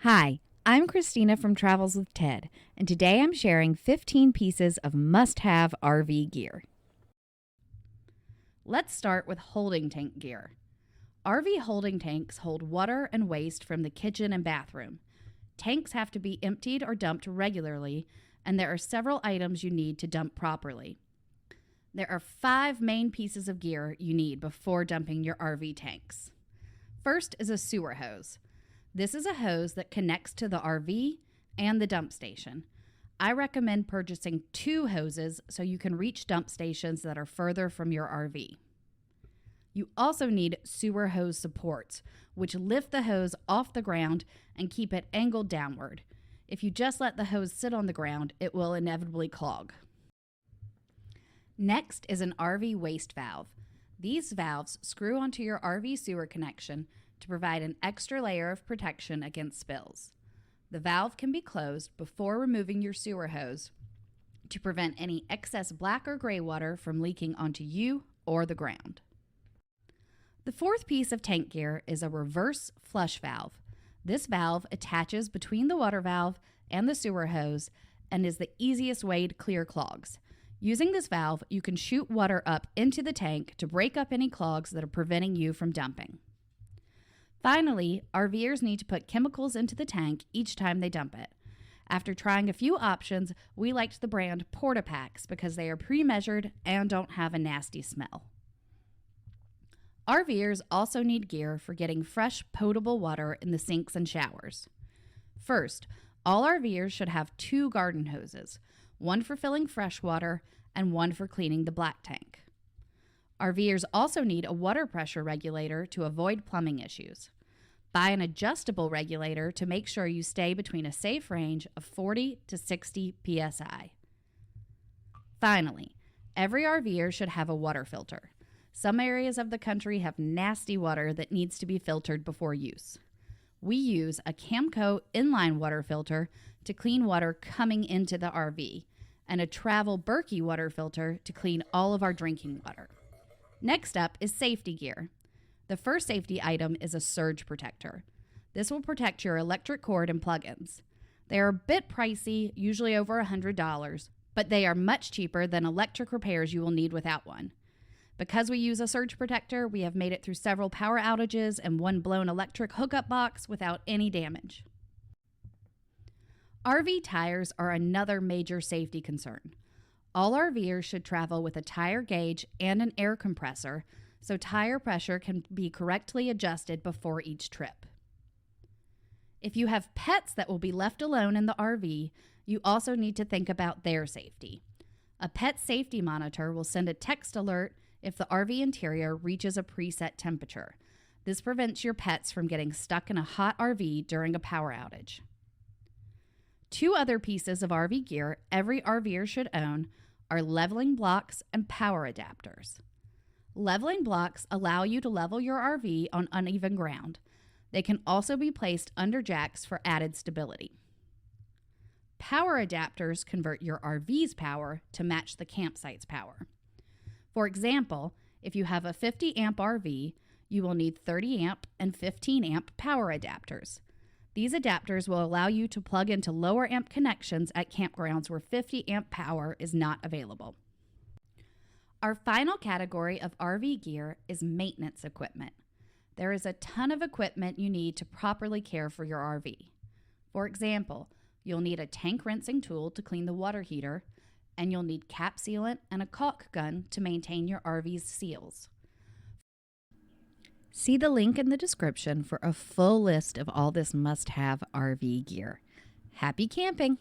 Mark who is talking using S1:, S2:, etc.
S1: Hi, I'm Christina from Travels with Ted, and today I'm sharing 15 pieces of must-have RV gear. Let's start with holding tank gear. RV holding tanks hold water and waste from the kitchen and bathroom. Tanks have to be emptied or dumped regularly, and there are several items you need to dump properly. There are 5 main pieces of gear you need before dumping your RV tanks. First is a sewer hose. This is a hose that connects to the RV and the dump station. I recommend purchasing 2 hoses so you can reach dump stations that are further from your RV. You also need sewer hose supports, which lift the hose off the ground and keep it angled downward. If you just let the hose sit on the ground, it will inevitably clog. Next is an RV waste valve. These valves screw onto your RV sewer connection to provide an extra layer of protection against spills. The valve can be closed before removing your sewer hose to prevent any excess black or gray water from leaking onto you or the ground. The 4th piece of tank gear is a reverse flush valve. This valve attaches between the water valve and the sewer hose and is the easiest way to clear clogs. Using this valve, you can shoot water up into the tank to break up any clogs that are preventing you from dumping. Finally, RVers need to put chemicals into the tank each time they dump it. After trying a few options, we liked the brand Porta-Packs because they are pre-measured and don't have a nasty smell. RVers also need gear for getting fresh, potable water in the sinks and showers. First, all RVers should have 2 garden hoses, one for filling fresh water and one for cleaning the black tank. RVers also need a water pressure regulator to avoid plumbing issues. Buy an adjustable regulator to make sure you stay between a safe range of 40 to 60 psi. Finally, every RVer should have a water filter. Some areas of the country have nasty water that needs to be filtered before use. We use a Camco inline water filter to clean water coming into the RV, and a Travel Berkey water filter to clean all of our drinking water. Next up is safety gear. The first safety item is a surge protector. This will protect your electric cord and plugins. They are a bit pricey, usually over $100, but they are much cheaper than electric repairs you will need without one. Because we use a surge protector, we have made it through several power outages and one blown electric hookup box without any damage. RV tires are another major safety concern. All RVers should travel with a tire gauge and an air compressor so tire pressure can be correctly adjusted before each trip. If you have pets that will be left alone in the RV, you also need to think about their safety. A pet safety monitor will send a text alert if the RV interior reaches a preset temperature. This prevents your pets from getting stuck in a hot RV during a power outage. 2 other pieces of RV gear every RVer should own are leveling blocks and power adapters. Leveling blocks allow you to level your RV on uneven ground. They can also be placed under jacks for added stability. Power adapters convert your RV's power to match the campsite's power. For example, if you have a 50 amp RV, you will need 30 amp and 15 amp power adapters. These adapters will allow you to plug into lower amp connections at campgrounds where 50 amp power is not available. Our final category of RV gear is maintenance equipment. There is a ton of equipment you need to properly care for your RV. For example, you'll need a tank rinsing tool to clean the water heater, and you'll need cap sealant and a caulk gun to maintain your RV's seals. See the link in the description for a full list of all this must-have RV gear. Happy camping!